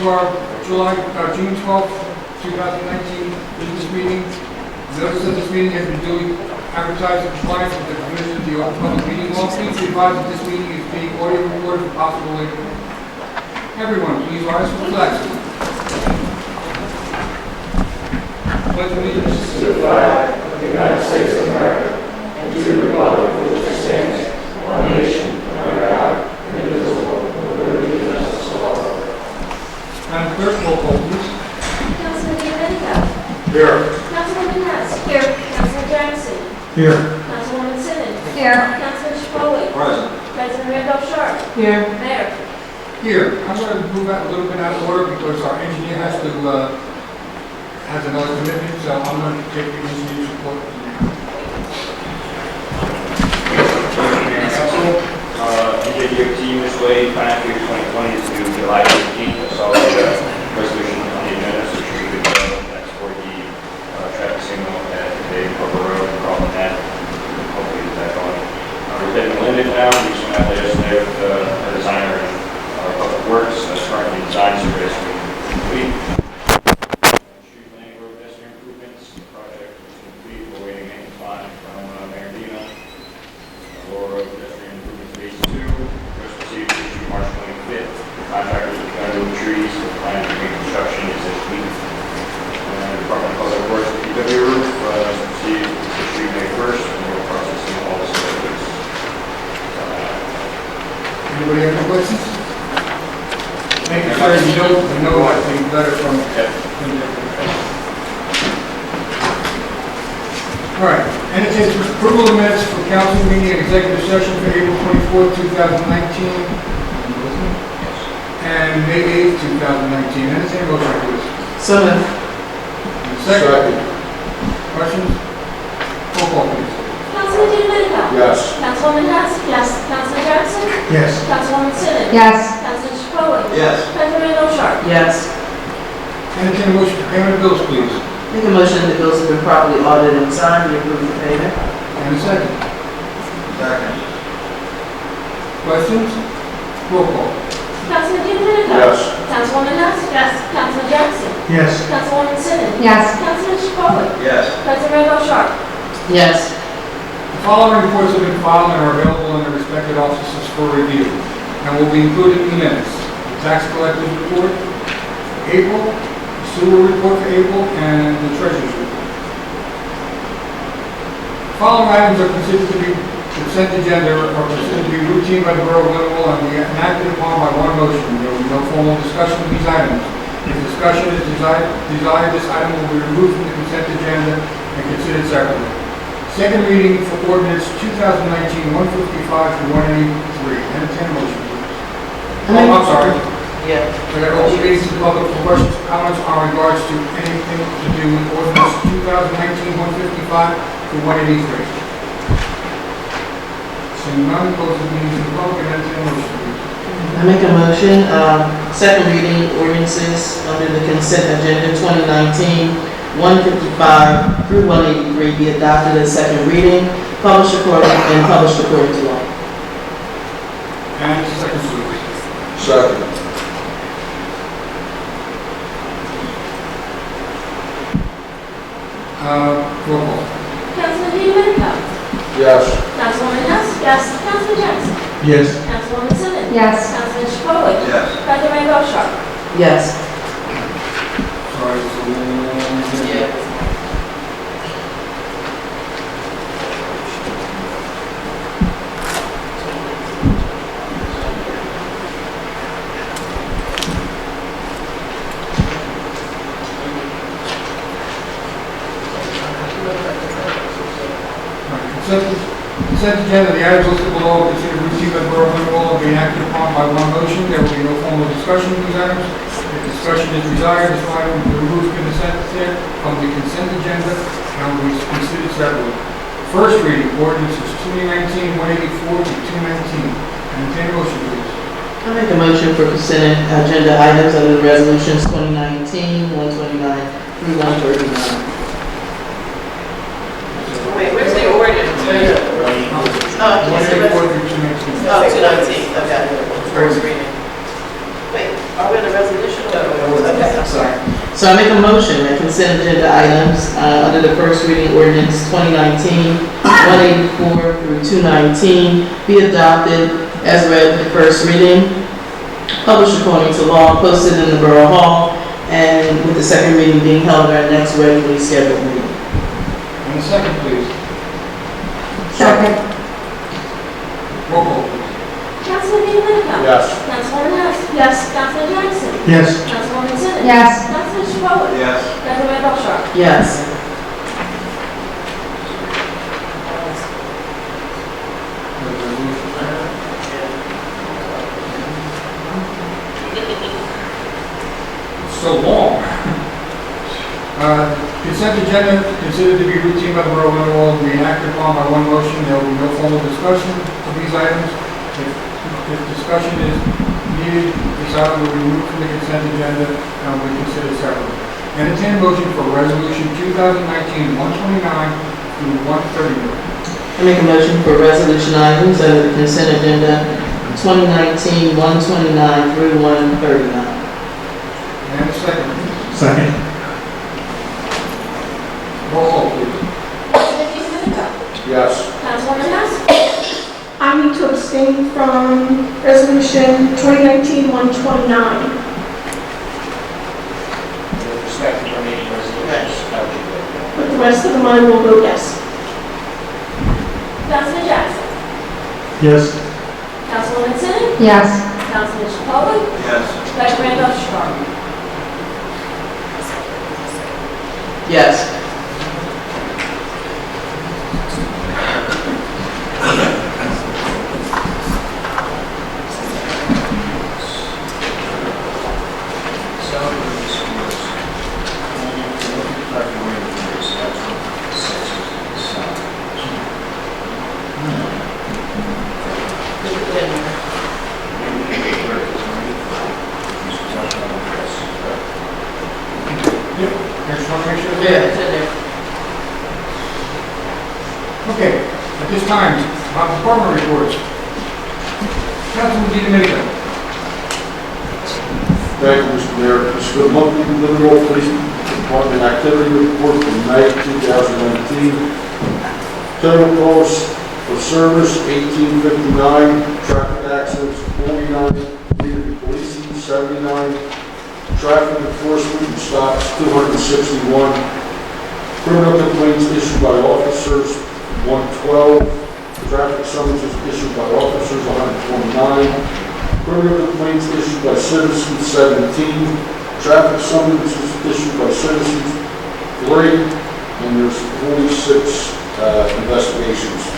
to our June 12th, 2019 business meeting. Notice of this meeting has been duly advertised in compliance with the provisions of the Open Public Meeting Law. Please be advised that this meeting is being audio recorded for possible later. Everyone, please rise for the flag. Pledge allegiance to the flag of the United States of America and to the republic for which it stands, one nation, under God, indivisible, with liberty and justice for all. Madam Clerk, roll call, please. Councilman Diomenico. Here. Councilwoman Hess. Here. Councilman Jackson. Here. Councilwoman Simmons. Here. Councilman Chacoli. Present. President Randolph Sharp. Here. Mayor. Here. I'm going to move out a little bit out of order because our engineer has another commitment, so I'm going to take the engineer's report now. Videography this way, financial year 2020 is due July 15th. I saw the resolution on the agenda, so it should be good to go. That's for the traffic signal at the Borough Road and Crawford Net. Hopefully get that going. We're getting Linden now. We just went out there yesterday with our designer and Public Works. That's currently design survey, so we can complete. Street lane road pedestrian improvements. The project is complete. We're waiting maintenance bond from Mayor Dino. Lower road pedestrian improvements phase 2. First received issue March 25th. Contractors are going to remove trees. The plan for reconstruction is this week. Department of Public Works, the PW roof, received issue May 1st, and we're processing all the surveys. Anybody have any questions? Thank you, sir. You know I think better from All right. Entertain approval of minutes for council meeting and executive session for April 24th, 2019. And May 8th, 2019. Entertain a motion, please. So moved. Second. Questions? Roll call, please. Councilman Diomenico. Yes. Councilwoman Hess. Yes. Councilman Jackson. Yes. Councilwoman Simmons. Yes. Councilman Chacoli. Yes. President Randolph Sharp. Yes. Entertain a motion for payment of bills, please. Make a motion that the bills have been properly audited and signed. We approve the payment. And a second. Second. Questions? Roll call. Councilman Diomenico. Yes. Councilwoman Hess. Yes. Councilman Jackson. Yes. Councilwoman Simmons. Yes. Councilman Chacoli. Yes. President Randolph Sharp. Yes. The following reports have been filed and are available in their respective offices for review and will be included in the minutes. The tax collector's report for April, the sewer report for April, and the treasurer's report. The following items are considered to be consent agenda or considered to be routine by the Borough of Lindenwold and be enacted upon by one motion. There will be no formal discussion of these items. If discussion is desired, this item will be removed from the consent agenda and considered separately. Second reading for ordinance 2019-155 to 183. Entertain a motion, please. Oh, I'm sorry. Yeah. I got open meetings to the public for questions, comments on regards to anything to do with ordinance 2019-155 to 183. Seeing none, close the meeting to the public and entertain a motion, please. I make a motion, second reading ordinances under the consent agenda 2019-155 through 183 be adopted as second reading, published according to law. And second, please. Second. Roll call. Councilman Diomenico. Yes. Councilwoman Hess. Yes. Councilman Jackson. Yes. Councilwoman Simmons. Yes. Councilman Chacoli. Yes. President Randolph Sharp. Yes. Sorry, it's a little long. Consent agenda, the items listed below are considered routine by the Borough of Lindenwold and be acted upon by one motion. There will be no formal discussion of these items. If discussion is desired, this item will be removed from the consent agenda and will be considered separately. First reading, ordinances 2019-184 to 219. Entertain a motion, please. I make a motion for consent agenda items under the resolutions 2019-129 through 139. Wait, where's the ordinance? Oh, 184 through 219. Oh, 219, okay. First reading. Wait, are we in the resolution? Sorry. So I make a motion that consent agenda items, under the first reading ordinance 2019-184 through 219 be adopted as read the first reading, published according to law, posted in the Borough Hall, and with the second reading being held at our next regularly scheduled meeting. And a second, please. Second. Roll call, please. Councilman D'Amico? Yes. Councilwoman Hess? Yes. Councilman Jackson? Yes. Councilwoman Simmons? Yes. Councilman Chacolo? Yes. Deputy Mayor Bellshaw? Yes. So long. Consent agenda considered to be routine by the Borough of Lindenwold, be enacted upon by one motion. There will be no formal discussion of these items. If discussion is needed, this item will be removed from the consent agenda and will be considered separately. Entertain a motion for resolution 2019-129 through 130. I make a motion for resolution items under the consent agenda 2019-129 through 139. And a second. Second. Roll call, please. Councilman D'Amico? Yes. Councilwoman Hess? I need to abstain from resolution 2019-129. With respect to remaining resolutions, how would you vote? But the rest of them I will vote yes. Councilman Jackson? Yes. Councilwoman Simmons? Yes. Councilman Chacolo? Yes. Deputy Mayor Bellshaw? Yes. I just want to make sure it's Yeah, there. it's in there. Okay, at this time, department reports. Councilman D'Amico. Thank you, Mr. Mayor. This is the monthly Lindenwold Police Department activity report for May 2019. Total calls for service, 1859. Traffic accidents, 49. Needed policing, 79. Traffic enforcement and stops, 261. Criminal complaints issued by officers, 112. Traffic summonses issued by officers, 129. Criminal complaints issued by citizens, 17. Traffic summonses issued by citizens, 3. And there's 46 investigations.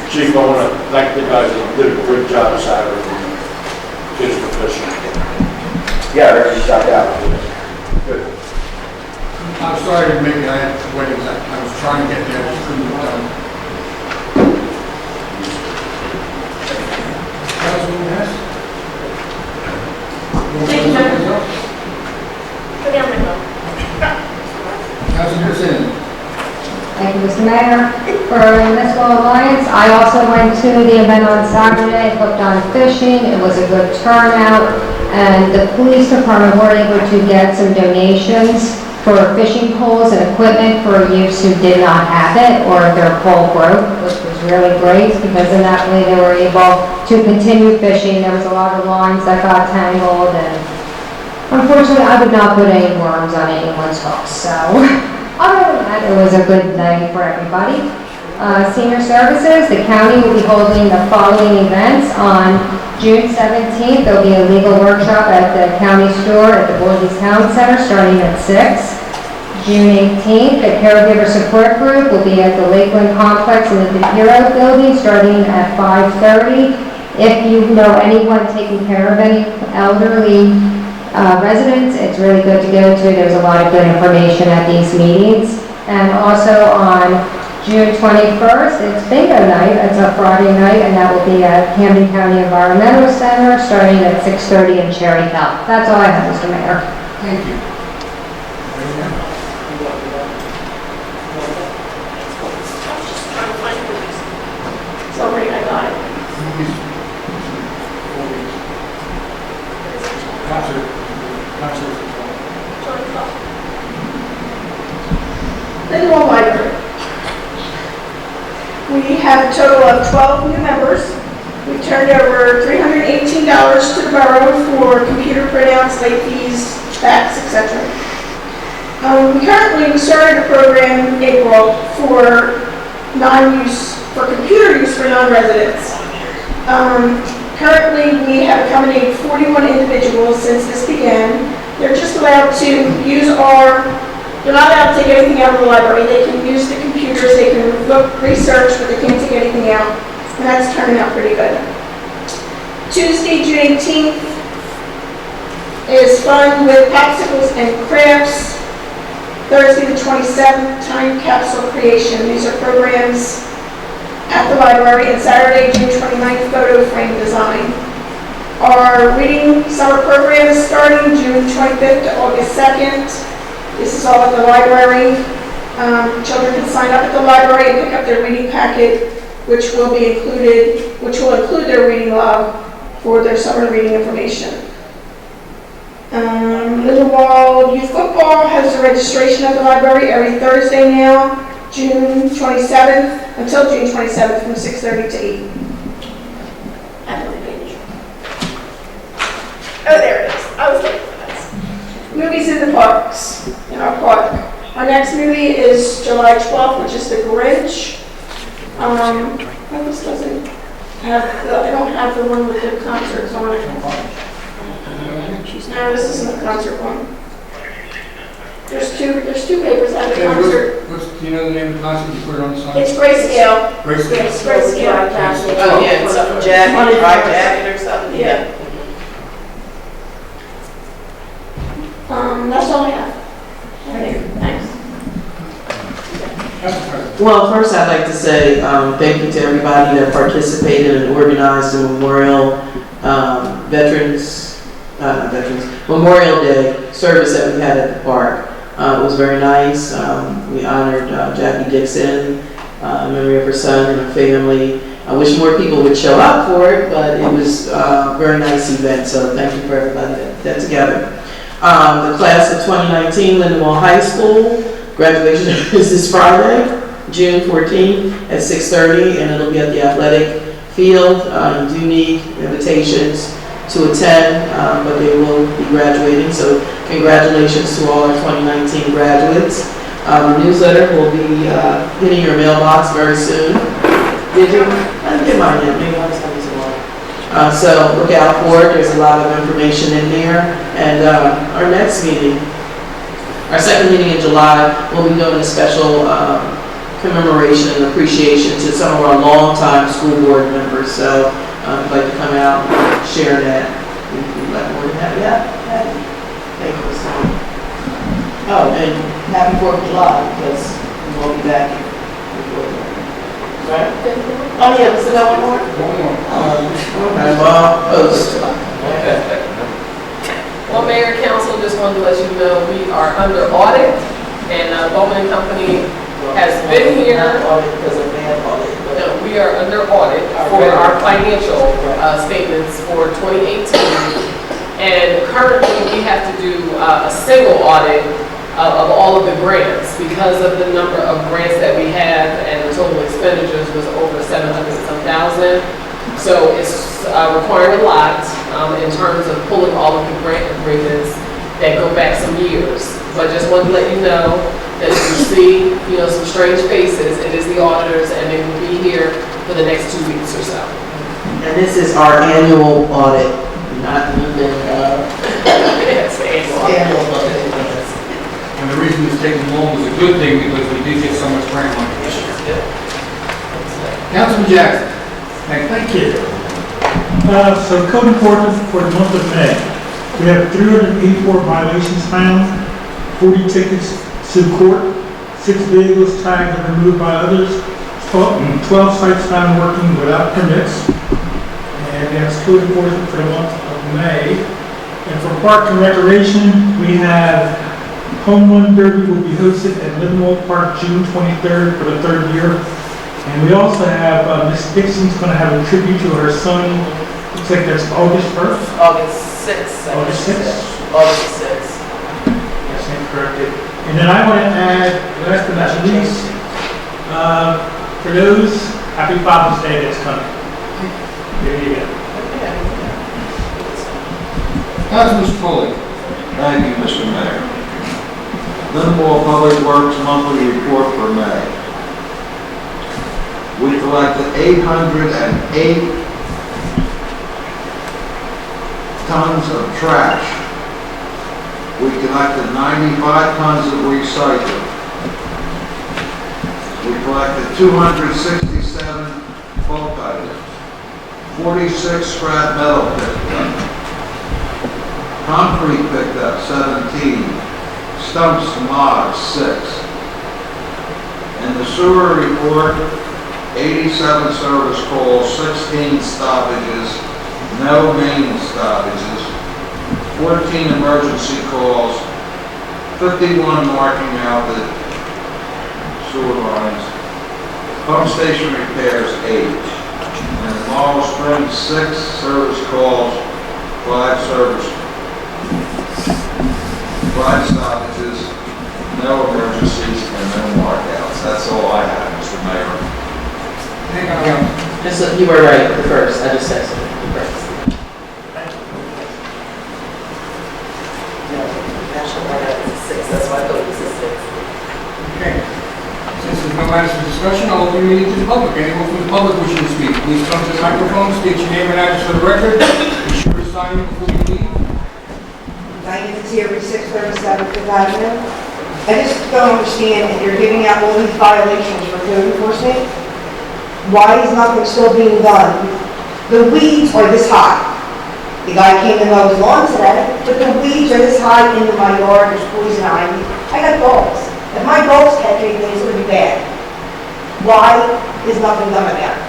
Chief, I want to thank the guys that did a great job Saturday. Kids were fishing. Yeah, they're just shot out. Good. I'm sorry to make it, I had to wait, I was trying to get there, I just couldn't get done. Councilman Hess? Thank you, Chairman. Councilman Simmons? Thank you, Mr. Mayor. For Municipal Alliance, I also went to the event on Saturday, hooked on fishing. It was a good turnout, and the police department were able to get some donations for fishing poles and equipment for use who did not have it, or if their pole broke, which was really great, because in that way they were able to continue fishing. There was a lot of lines that got tangled, and unfortunately, I would not put any worms on anyone's hooks, so other than that, it was a good night for everybody. Senior Services, the county will be holding the following events on June 17th. There'll be a legal workshop at the county store at the Boys Town Center starting at 6. June 18th, the caregiver support group will be at the Lakeland Complex in the Hero Building starting at 5:30. If you know anyone taking care of any elderly residents, it's really good to go to. There's a lot of good information at these meetings. And also on June 21st, it's bingo night. It's a Friday night, and that will be at Camden County Environmental Center starting at 6:30 in Cherry Hill. That's all I have, Mr. Mayor. Thank you. Sorry, I got it. Lindenwold Library. We have a total of 12 new members. We turned over $318 to the borough for computer printouts, late fees, fax, etc. We started a program in April for computer use for non-residents. Currently, we have accommodated 41 individuals since this began. They're just allowed to use they're not allowed to take anything out of the library. They can use the computers, they can look, research, but they can't take anything out. And that's turning out pretty good. Tuesday, June 18th is fun with popsicles and crafts. Thursday, the 27th, time capsule creation. These are programs at the library. And Saturday, June 29th, photo frame design. Our reading summer program is starting June 25th to August 2nd. This is all at the library. Children can sign up at the library and pick up their reading packet, which will include their reading log for their summer reading information. Lindenwold Youth Football has a registration at the library every Thursday now, June 27th, until June 27th from 6:30 to 8. Oh, there it is. I was looking for this. Movies in the parks, in our park. Our next movie is July 12th, which is The Grinch. This doesn't have I don't have the one with the concerts on it. No, this isn't the concert one. There's two papers at the concert. Do you know the name of the concert? You put it on the sign? It's Grayscale. Grayscale. It's Grayscale. Oh, yeah, it's something jacket, dry jacket or something, yeah. That's all I have. Thanks. Well, first I'd like to say thank you to everybody that participated and organized the Memorial Memorial Day service that we had at the park. It was very nice. We honored Jackie Dixon in memory of her son and her family. I wish more people would show up for it, but it was a very nice event, so thank you for everybody that got together. The class of 2019, Lindenwold High School, graduation is this Friday, June 14th at 6:30, and it'll be at the athletic field. You do need invitations to attend, but they will be graduating, so congratulations to all our 2019 graduates. The newsletter will be hitting your mailbox very soon. Did you? I didn't get mine yet, maybe I'll tell you tomorrow. So look out for it, there's a lot of information in there. And our next meeting, our second meeting in July, we'll be doing a special commemoration and appreciation to some of our longtime school board members. So I'd like to come out and share that. We'd like more than that. Yeah? Thank you so much. Oh, and happy 4th of July, because we'll be back before that. Right? Oh, yeah, was there one more? One more. Okay, well, post. Well, Mayor and Council, just wanted to let you know we are under audit, and Bowman & Company has been here. Because of bad audit. No, we are under audit for our financial statements for 2018. And currently, we have to do a single audit of all of the grants because of the number of grants that we have, and the total expenditures was over 700-some-thousand. So it's requiring a lot in terms of pulling all of the grant agreements that go back some years. But just wanted to let you know that if you see, some strange faces, it is the auditors, and they will be here for the next 2 weeks or so. And this is our annual audit, not even Yes, annual audit. And the reason it's taking long was a good thing because we did get so much grant money this year. Councilman Jackson. Thank you. So code enforcement for the month of May. We have 384 violations found, 40 tickets to court, 6 vehicles tagged and removed by others, 12 sites found working without permits. And that's code enforcement for the month of May. And for Park and Recreation, we have Home Run Derby will be hosted at Lindenwold Park June 23rd for the 3rd year. And we also have Miss Dixon's going to have a tribute to her son. Looks like that's August 1st. August 6th. August 6th? August 6th. Yes, I'm corrected. And then I want to add, last but not least, for those, happy Father's Day that's coming. There you go. Councilman Foley. Thank you, Mr. Mayor. Lindenwold Public Works Monthly Report for May. We collected 808 tons of trash. We collected 95 tons of recycling. We collected 267 bulk items, 46 scrap metal picked up, concrete picked up 17, stumps and logs 6. In the sewer report, 87 service calls, 16 stoppages, no main stoppages, 14 emergency calls, 51 marking out the sewer lines, pump station repairs 8, and in Laurel Springs 6 service calls, 5 stoppages, no emergencies, and no markouts. That's all I have, Mr. Mayor. You were right, the first, I just said so, the first. That's why I thought it was the 6th. Okay. Since there's no matters for discussion, I'll open the meeting to the public. Anyone from the public wishing to speak, please come to the microphone, state your name and address for the record. Be sure to sign in before you leave. Diane Fitzgerald, 637 Fifth Avenue. I just don't understand if you're giving out all these violations for code enforcement. Why is nothing still being done? The weeds are this high. The guy came to mow his lawn today, but the weeds are this high into my yard, there's poison ivy. I got dogs. If my dogs catch anything, it's going to be bad. Why is nothing done about it?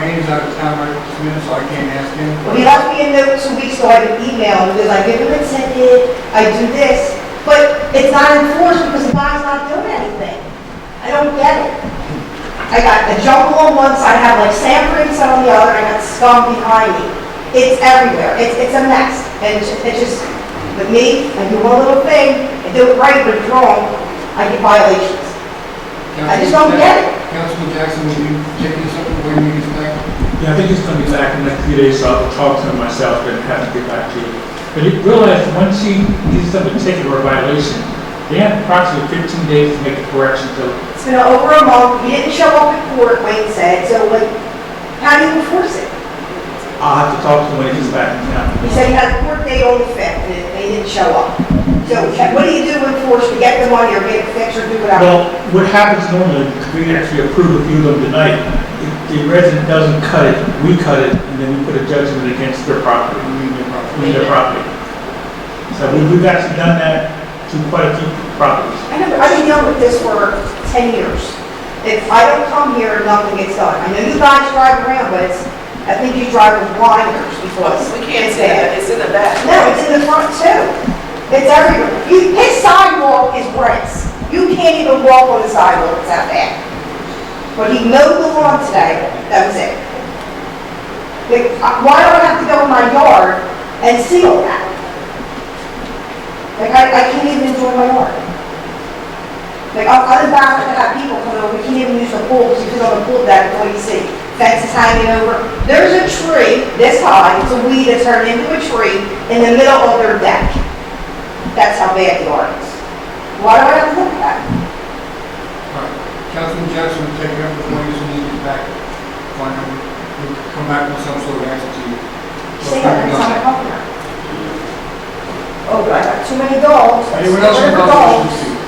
Wayne's out of town right this minute, so I can't ask him. Well, he left me a note 2 weeks ago, I can email him, because I give him a ticket, I do this, but it's not enforced because the guy's not doing anything. I don't get it. I got a jungle on one side, I have like sand prints on the other, I got scum behind me. It's everywhere, it's a mess, and it's just, with me, I do one little thing, I do it right, but it's wrong, I get violations. I just don't get it. Councilman Jackson, will you take this up when he gets back? Yeah, I think he's going to be back in the next few days, so I'll talk to him myself and have him get back to you. But you realize once he gets them a ticket or a violation, they have approximately 15 days to make a correction to it. It's been over a month, he didn't show up at court, Wayne said, so like, how do you enforce it? I'll have to talk to him when he gets back in town. He said he had a court date on the 5th, and they didn't show up. So what do you do to enforce to get the money or get it fixed or do whatever? Well, what happens normally, we actually approve a few of them tonight. If the resident doesn't cut it, we cut it, and then we put a judgment against their property. Their property. So we've actually done that to quite a few properties. I've been dealing with this for 10 years. If I don't come here, nothing gets done. I know you guys drive around, but I think you drive with blinders because We can't it's say bad. that, it's in the back. No, it's in the front too. It's everywhere. His sidewalk is bricks. You can't even walk on the sidewalk, it's that bad. But he mowed the lawn today, that was it. Like, why do I have to go in my yard and seal that? Like, I can't even enjoy my yard. Like, I'm embarrassed to have people come over, we can't even use the pool, because on the pool deck, what do you see? Fence is hanging over. There's a tree this high, it's a weed that turned into a tree in the middle of their deck. That's how bad the yard is. Why do I have to look at that? All right. Councilman Jackson will take it up before he gets back. Find him, we'll come back with some sort of answer to you. Say that every time I come here. Oh, but I got too many dogs. Anyone else in the public wishing to speak?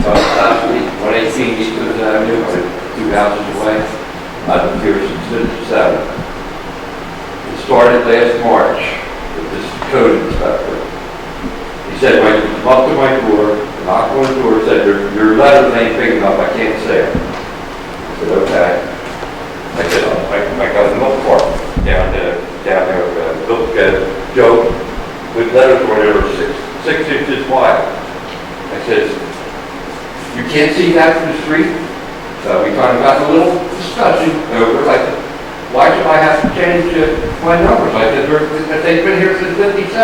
Last week, 118 East Coast Avenue, 2 houses away, I've been here since 7. It started last March with this code inspector. He said, when you come up to my door, knock on the door, said, your letters ain't big enough, I can't say them. I said, okay. I said, I got a milk cart down there, milk Joe, with letters where they were 6 inches wide. I said, you can't see that from the street? So we kind of got a little discussion over like change my numbers. I said, they've been here since '57.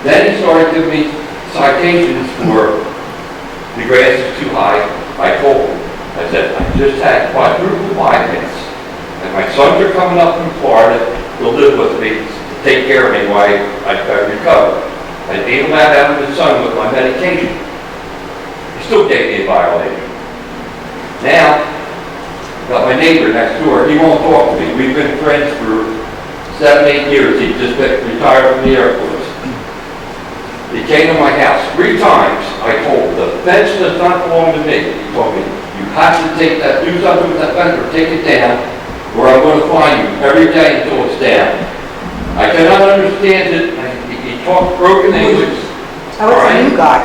Then he started giving me citations for the grass is too high. I told him, I said, I just had quadruple bypass. And my sons are coming up from Florida to live with me, to take care of me while I recover. I ain't allowed out of the sun with my medication. He still gave me a violation. Now, got my neighbor next door, he won't talk to me. We've been friends for 7, 8 years. He just retired from the Air Force. He came to my house 3 times. I told him, the fence does not belong to me. He told me, you have to take that, do something with that fence or take it down, or I'm going to fine you every day until it's down. I cannot understand it. He talked broken English. I was a new guy.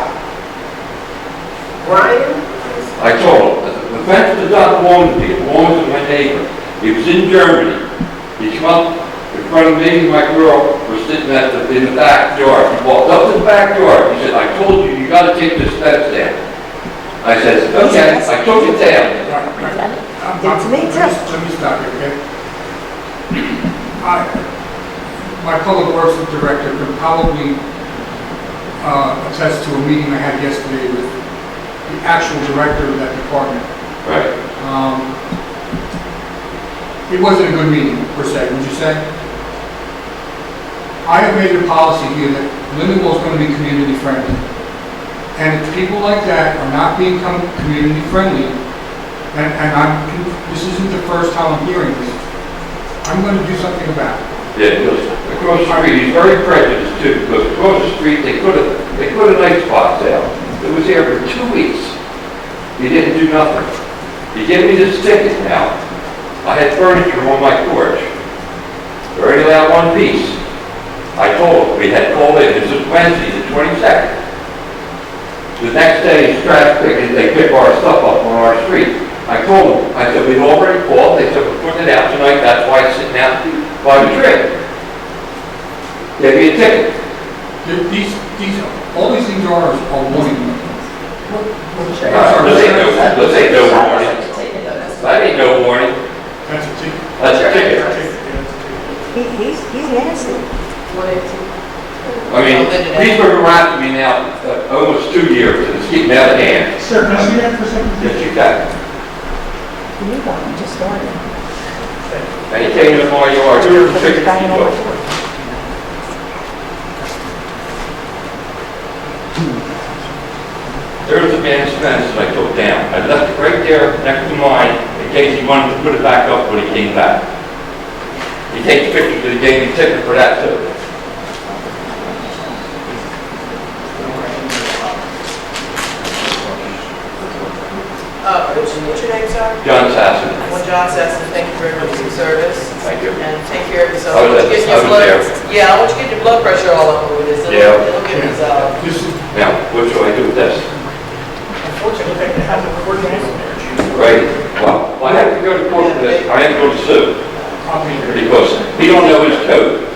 Ryan? I told him, the fence does not belong to me, it belongs to my neighbor. He was in Germany. He came up in front of me and my girl were sitting in the backyard. He walked up to the backyard. He said, I told you, you got to take this fence down. I said, okay, I took it down. It's me too. Let me stop you, okay? My public works director could probably attest to a meeting I had yesterday with the actual director of that department. Right. It wasn't a good meeting, per se, would you say? I have made a policy here that Lindenwold is going to be community friendly. And if people like that are not being community friendly, and this isn't the first time I'm hearing this, I'm going to do something about it. Yeah, because across the street, he's very prejudiced too, because across the street, they put a nice box out. It was there for 2 weeks. He didn't do nothing. He gave me this ticket now. I had furniture on my porch. They already allowed 1 piece. I told him, we had called in, this was Wednesday, the 22nd. The next day, trash picking, they pick our stuff up on our street. I told them, I said, we'd already called, they said, we're putting it out tonight, that's why it's sitting out by the tree. Gave me a ticket. All these things are warning. This ain't no warning. That ain't no warning. That's a ticket. That's a ticket. He's innocent. I mean, these are harassing me now almost 2 years, and it's getting out of hand. Sir, can I see that for a second? Yes, you can. The new guy just started. And he came into my yard, here for 6 people. There's the man's fence that I took down. I left it right there next to mine in case he wanted to put it back up when he came back. He takes pictures and he gave me a ticket for that too. What's your name, sir? John Sasson. Well, John Sesson, thank you very much for your service. Thank you. And take care of yourself. I was there. Yeah, I want you to get your blood pressure all up with this. Yeah. It'll get resolved. Now, what should I do with this? Unfortunately, they have the court there. Right? Well, I have to go to court for this. I have to go to sue. Because he don't know his code.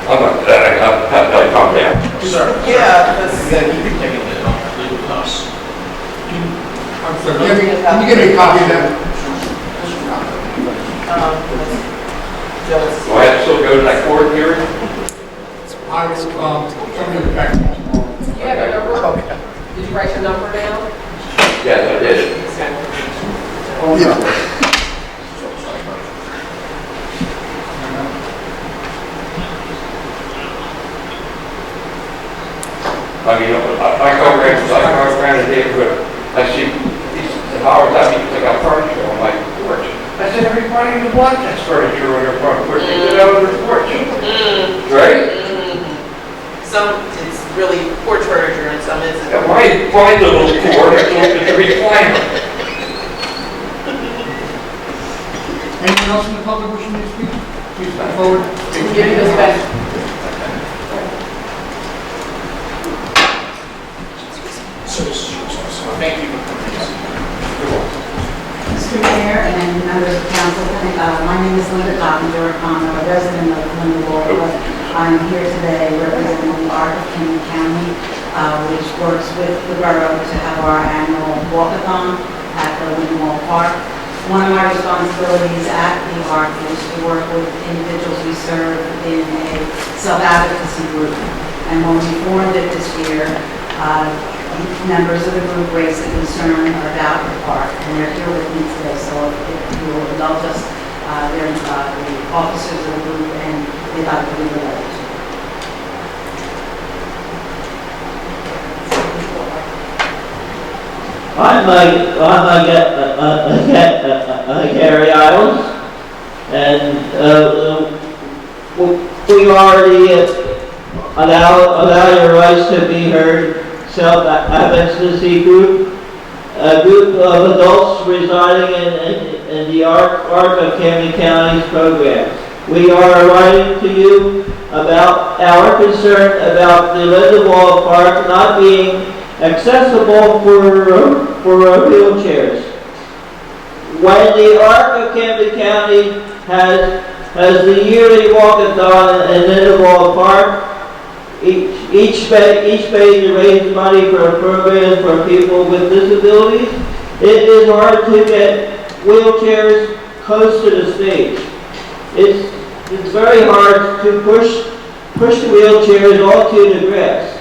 I'm not, I calm down. Sir. Yeah, because. I'm sorry, can you give me a copy of that? Do I have to still go to that court hearing? I will, somebody will get back to me tomorrow. You have your number? Did you write your number down? Yes, I did. I mean, I go around the neighborhood, I see these hours, I mean, they got furniture on my porch. I said, everybody in the block has furniture on their front porch, they get out of their porch. Right? Some, it's really porch furniture and some isn't. Yeah, my little porch, it's a recliner. Anyone else in the public wishing to speak? Please come forward. Give me this back. Thank you. Mr. Mayor and members of council, my name is Linda Coppinger. I'm a resident of Lindenwold. I'm here today representing the Art of King County, which works with the borough to have our annual walkathon at the Lindenwold Park. One of my responsibilities at the ARC is to work with individuals we serve in a self-advocacy group. And when we formed it this year, members of the group raised a concern about the park, and they're here with me today. So if you will indulge us, they're the officers of the group, and they'd like to read the letter. I'm Gary Isles, and we already allow your rights to be heard. Self-advocacy group, a group of adults residing in the Arc of Camden County's programs. We are writing to you about our concern about the Lindenwold Park not being accessible for wheelchairs. When the Arc of Camden County has the yearly walkathon in Lindenwold Park, each page to raise money for a program for people with disabilities. It is hard to get wheelchairs close to the stage. It's very hard to push the wheelchairs onto the grass.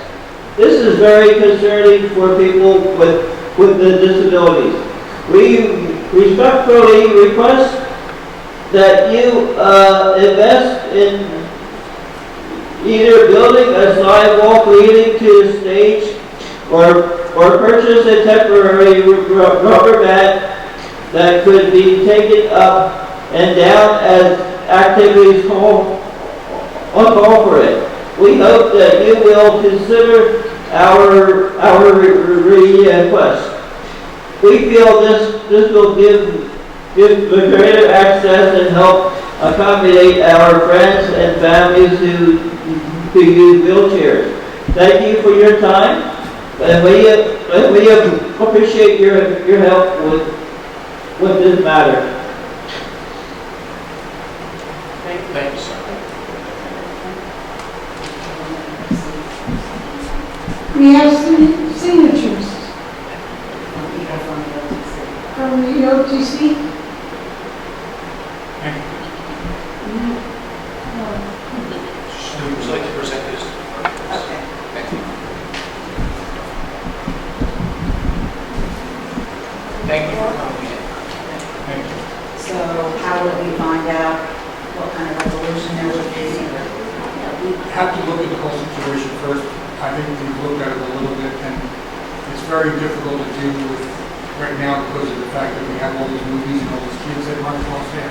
This is very concerning for people with the disabilities. We respectfully request that you invest in either building a sidewalk leading to the stage or purchase a temporary rubber mat that could be taken up and down as activities call for it. We hope that you will consider our request. We feel this will give greater access and help accommodate our friends and families who use wheelchairs. Thank you for your time, and we appreciate your help with this matter. Thank you, sir. We have signatures from the OTC. Would you like to present this? Okay. Thank you. Thank you for coming in. So how will we find out what kind of resolution there would be? We have to look at the whole situation first. I think we've looked at it a little bit, and it's very difficult to do with right now because of the fact that we have all these movies and all these kids that run across there.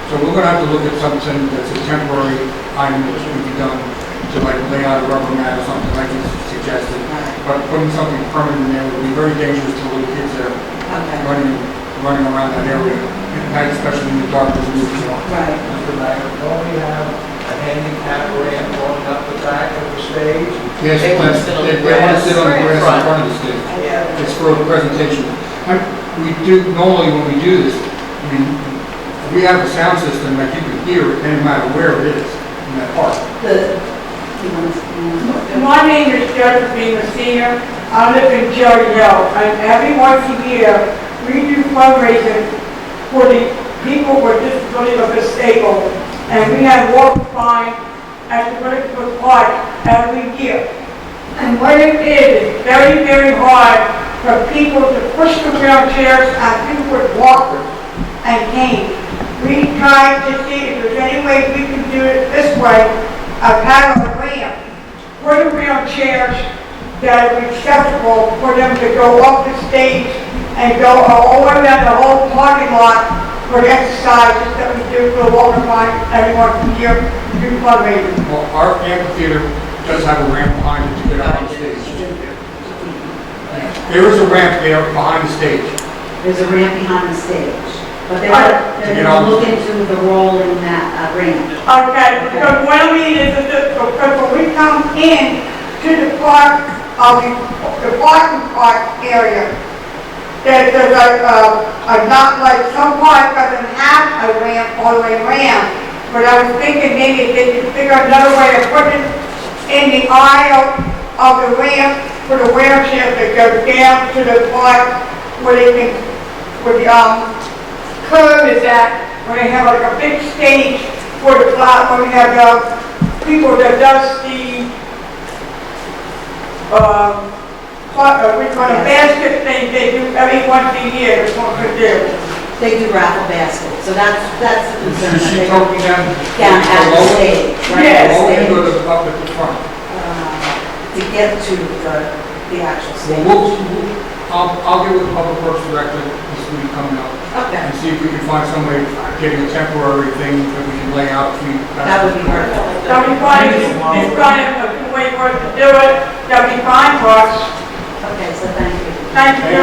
So we're going to have to look at something that's a temporary item that can be done to like lay out a rubber mat or something like you suggested. But putting something permanent in there would be very dangerous to little kids that are running around that area, and that especially in the dark as we move along. Right. Mr. Mayor, don't we have a handicap ramp going up the back of the stage? Yes, they want to sit on the grass in front of the stage. Yeah. It's for a presentation. We do, normally when we do this, I mean, we have a sound system that you can hear it no matter where it is in that park. My name is Josephine Messina. I live in Joliet, and every once a year, we do fundraising for the people with disabilities or disabled. And we have walk-a-thon at the Lindenwold Park every year. And what it is very, very hard for people to push the wheelchairs and people with walkers and canes. We tried to see if there's any way we can do it this way, of having a ramp for the wheelchairs that are acceptable for them to go up the stage and go all the way around the whole parking lot for the exercises that we do for the walk-a-thon everyone from here to do fundraising. Well, our amphitheater does have a ramp behind it to get out on stage. There is a ramp there behind the stage. There's a ramp behind the stage, but they're get going to on. look into the role in that ramp. Okay, because what I mean is that because when we come in to the park, the parking park area, there's not like some park doesn't have a ramp all the way around. But I was thinking maybe if they could figure out another way of putting it in the aisle of the ramp for the wheelchairs that go down to the park where they can, where the curb is at, when they have like a big stage for the plot, when we have, people that does the, we call it basket thing, they do every once a year, that's what we do. They do raffle baskets, so that's the concern. Is she talking down? Down at the stage, right at the Below stage. or up at the front? To get to the actual stage. Well, I'll get with the public works director this week coming up. Okay. And see if we can find some way of getting a temporary thing that we can lay out. That would be perfect. That'll be fine, it's kind of a way for us to do it, that'll be fine for us. Okay, so thank you. Thank you.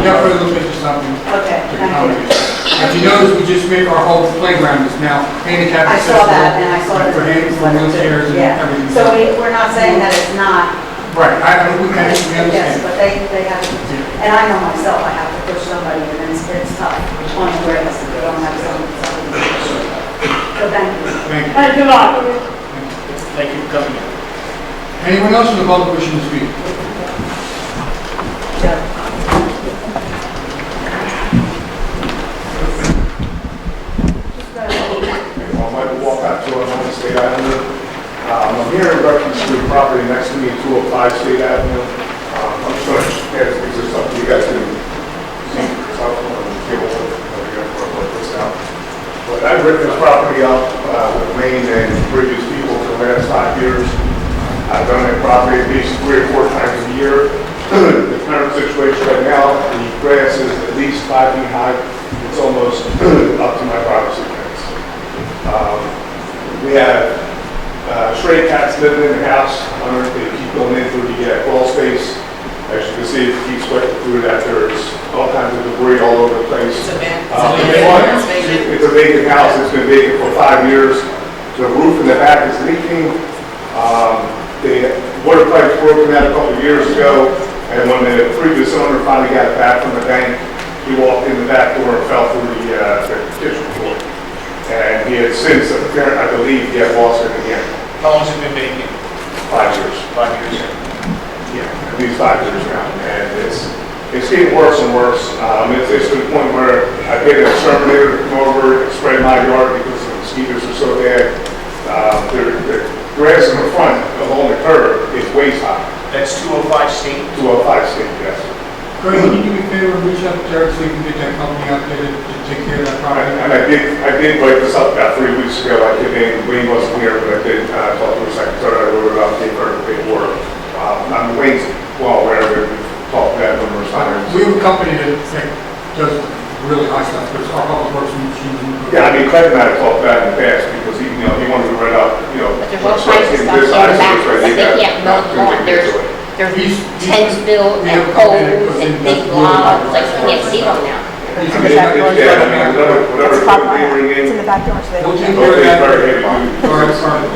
Definitely look into something. Okay, to thank accommodate. you. If you notice, we just made our whole playground is now handicapped I accessible. saw that, and I saw that. For wheelchairs and Yeah. everything. So we're not saying that it's not. Right, we understand. Yes, but they have to, and I know myself, I have to push somebody, and it's tough on the grass if they don't have something. So thank you. Thank you. Thank you a lot. Thank you for coming in. Anyone else in the public wishing to speak? I'm Michael Walcott, 201 State Avenue. I'm here in reference to the property next to me, 205 State Avenue. I'm just going to ask, is there something you guys can see yourself on the table with this down? But I've written this property up with Wayne and previous people for the last 5 years. I've done that property at least 3 or 4 times a year. The current situation right now, the grass is at least 5 feet high. It's almost up to my privacy fence. We have stray cats living in the house. They keep going in through the crawl space. As you can see, if you keep sweating through that, there's all kinds of debris all over the place. It's a vacant It's a vacant house. It's been vacant for 5 years. The roof in the back is leaking. The water pipe's broken out a couple of years ago, and when the previous owner finally got it back from the bank, he walked in the back door and fell through the kitchen floor. And he had since, I believe, he had lost it again. How long has it been vacant? 5 years. 5 years. Yeah, at least 5 years now. And it's getting worse and worse. It's to the point where I paid an exterminator to come over and spray my yard because the mosquitoes are so bad. The grass in the front along the curb is waist high. That's 205 State? 205 State, yes. Greg, can you do me a favor and reach out to Derek so you can get that company out there to take care of that property? And I did write this up about 3 weeks ago. I came in, Wayne wasn't here, but I did talk to the secretary. I wrote it up, gave her the paperwork. Wayne's well aware of it. We've talked about it numerous times. We have a company that does really high stuff, but it's our public works machines. Yeah, I mean, Craig and I have talked about it in the past because he wanted to write up, But there's all kinds of stuff in the back, but they can't mow the lawn. There's tents built and poles and big logs, like you can't see them now. Whatever they bring in. It's in the back door, so they We'll don't. take care of that. Very heavy.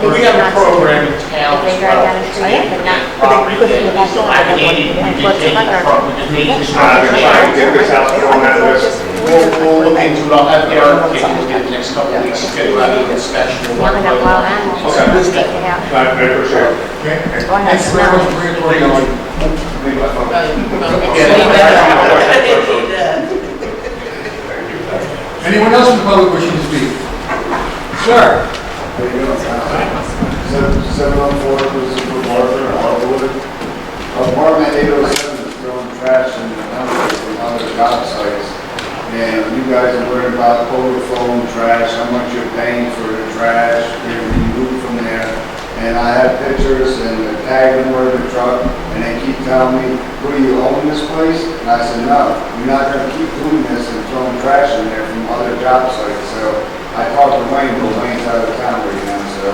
We have a program in town. If they drive down the street, they're not. Property that is dilapidated, we can take it from the maintenance. They're trying to get this house going out of this. We'll look into it. I'll have Derek take a look at it the next couple of weeks, get it out of the inspection. Now they got wild animals, so let's take it out. I appreciate it. Okay? Go ahead, Thanks very much for bringing it to our light. Leave my phone. Anyone else in the public wishing to speak? Sir? How you doing? 704 Elizabeth Arthur, Harwood. Apartment 807 is throwing trash in the dumpsters from other job sites. And you guys are worried about overflowing trash, how much you're paying for the trash, being removed from there. And I have pictures and the tag number of the truck, and they keep telling me, "What, do you own this place?" And I said, "No, you're not gonna keep doing this and throwing trash in there from other job sites." So I talked to Wayne, but Wayne's out of town right now, so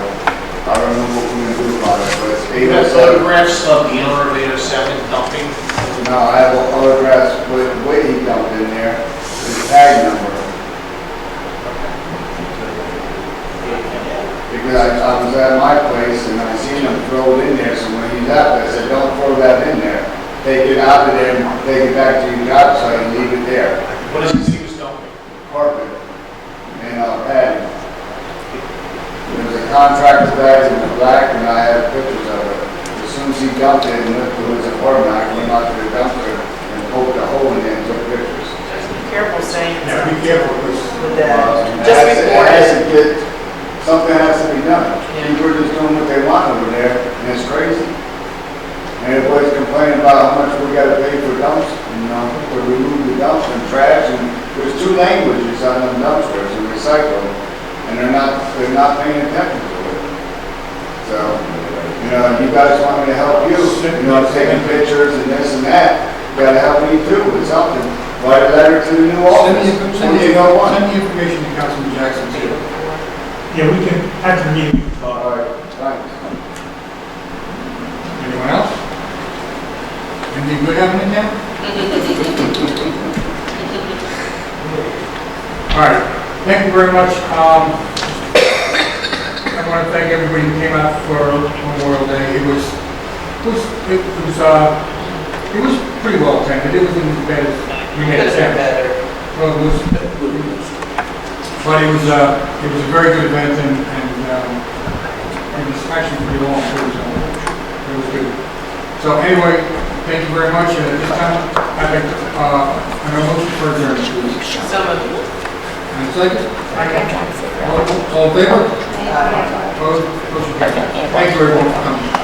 I don't know what we're gonna do about it, but it's You have 807. photographs of the owner of 807 dumping? No, I have photographs with what he dumped in there, his tag number. Because I was at my place and I seen him throw it in there, so when he's out, I said, "Don't throw that in there. Take it out of there and take it back to your job site and leave it there." What is it he was dumping? Carpet and padding. There's a contractor bag in the black and I have pictures of it. As soon as he dumped it and went to his apartment, I came out to the dumpster and poked a hole in it and took pictures. Just be careful saying it's careful, because Just report it. Something has to be done. People are just doing what they want over there, and it's crazy. And everybody's complaining about how much we gotta pay for dumps, to remove the dumps and trash, and there's 2 languages on the dumpsters and recycle, and they're not paying attention to it. So, you guys want me to help you, taking pictures and this and that, you gotta help me too with something. Write a letter to the new office. Send the information to Councilman Jackson too. Yeah, we can, after the meeting, we can talk. All right, thanks. Anyone else? Anything good happening now? All right, thank you very much. I want to thank everybody who came out for Memorial Day. It was pretty well attended. It wasn't as bad as we made it sound. Well, it was, but it was a very good event, and it was actually pretty long too, so it was good. So anyway, thank you very much, and at this time, I'd like a motion for adjournment, please. So moved. And a second? All in favor? Opposed? Motion carries. Thank you everyone for coming.